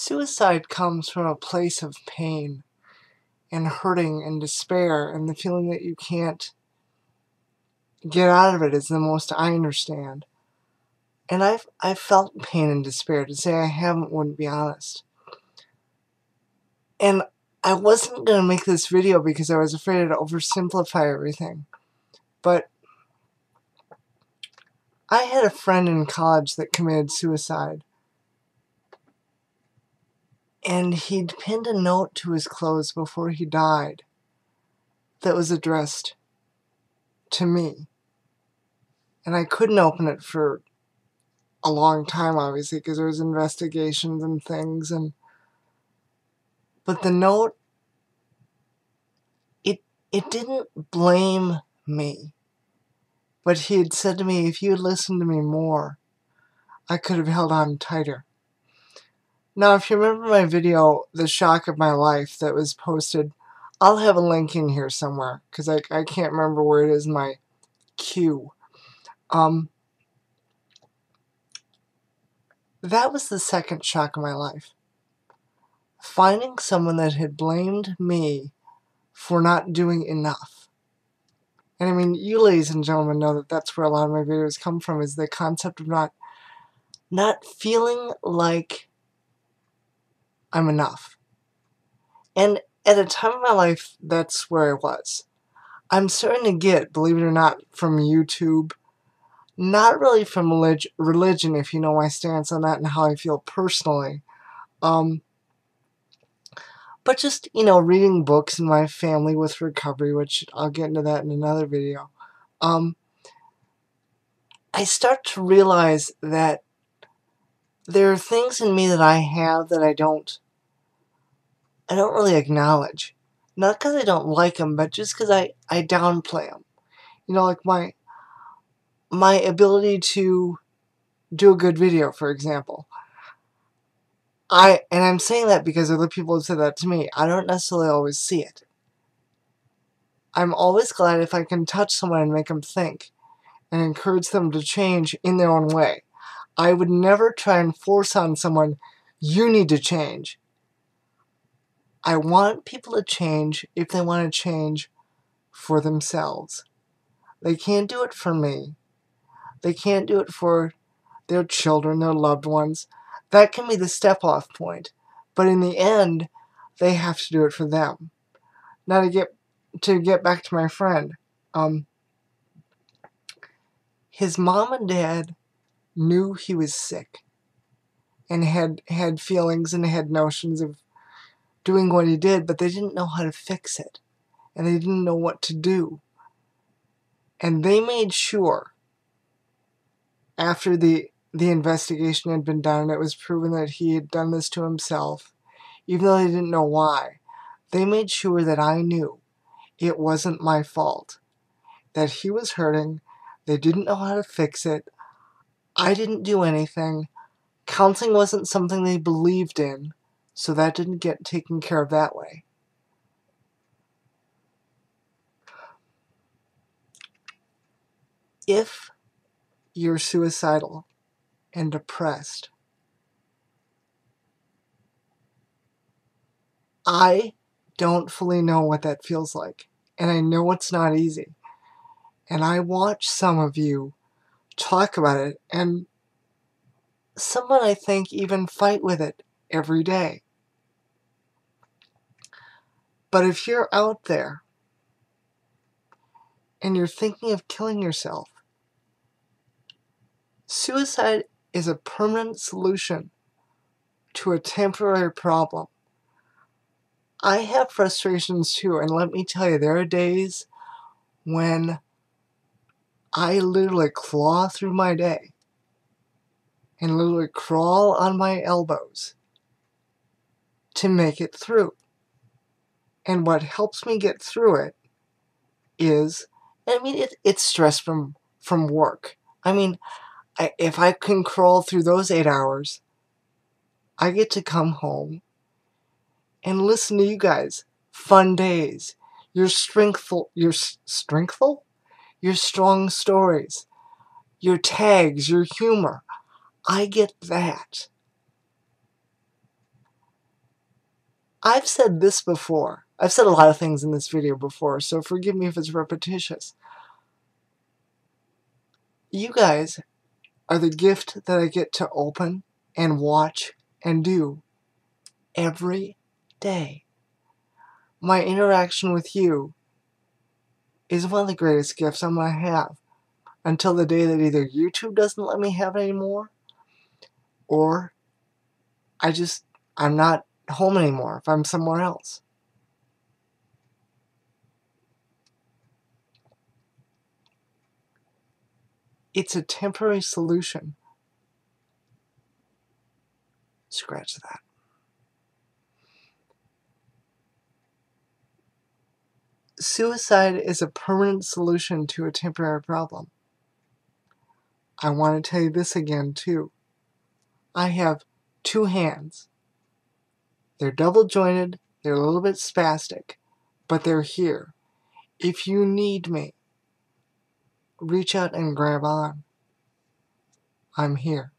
Suicide comes from a place of pain and hurting and despair, and the feeling that you can't get out of it is the most I understand. And I've felt pain and despair. To say I haven't wouldn't be honest. And I wasn't going to make this video because I was afraid to oversimplify everything. But I had a friend in college that committed suicide. And he'd pinned a note to his clothes before he died that was addressed to me. And I couldn't open it for a long time, obviously, because there was investigations and things. But the note, it didn't blame me. But he had said to me, if you had listened to me more, I could have held on tighter. Now, if you remember my video, The Shock of My Life, that was posted, I'll have a link in here somewhere, because I can't remember where it is in my queue. That was the second shock of my life. Finding someone that had blamed me for not doing enough. And I mean, you ladies and gentlemen know that that's where a lot of my videos come from, is the concept of not feeling like I'm enough. And at a time in my life, that's where I was. I'm starting to get, believe it or not, from YouTube, not really from religion, if you know my stance on that and how I feel personally, but just, reading books in my family with recovery, which I'll get into that in another video. I start to realize that there are things in me that I have that I don't really acknowledge. Not because I don't like them, but just because I downplay them. Like my ability to do a good video, for example. And I'm saying that because other people have said that to me. I don't necessarily always see it. I'm always glad if I can touch someone and make them think and encourage them to change in their own way. I would never try and force on someone, you need to change. I want people to change if they want to change for themselves. They can't do it for me. They can't do it for their children, their loved ones. That can be the step-off point. But in the end, they have to do it for them. Now to get back to my friend. His mom and dad knew he was sick. And had feelings and had notions of doing what he did, but they didn't know how to fix it. And they didn't know what to do. And they made sure, after the investigation had been done and it was proven that he had done this to himself, even though they didn't know why, they made sure that I knew it wasn't my fault. That he was hurting, they didn't know how to fix it, I didn't do anything, counseling wasn't something they believed in, so that didn't get taken care of that way. If you're suicidal and depressed, I don't fully know what that feels like. And I know it's not easy. And I watch some of you talk about it, and someone I think even fight with it every day. But if you're out there and you're thinking of killing yourself, suicide is a permanent solution to a temporary problem. I have frustrations too, and let me tell you, there are days when I literally claw through my day and literally crawl on my elbows to make it through. And what helps me get through it is, it's stress from work. If I can crawl through those 8 hours, I get to come home and listen to you guys. Fun days. Your strong stories. Your tags, your humor. I get that. I've said this before. I've said a lot of things in this video before, so forgive me if it's repetitious. You guys are the gift that I get to open and watch and do every day. My interaction with you is one of the greatest gifts I'm going to have until the day that either YouTube doesn't let me have it anymore, or I'm not home anymore if I'm somewhere else. It's a temporary solution. Scratch that. Suicide is a permanent solution to a temporary problem. I want to tell you this again, too. I have 2 hands. They're double jointed, they're a little bit spastic, but they're here. If you need me, reach out and grab on. I'm here.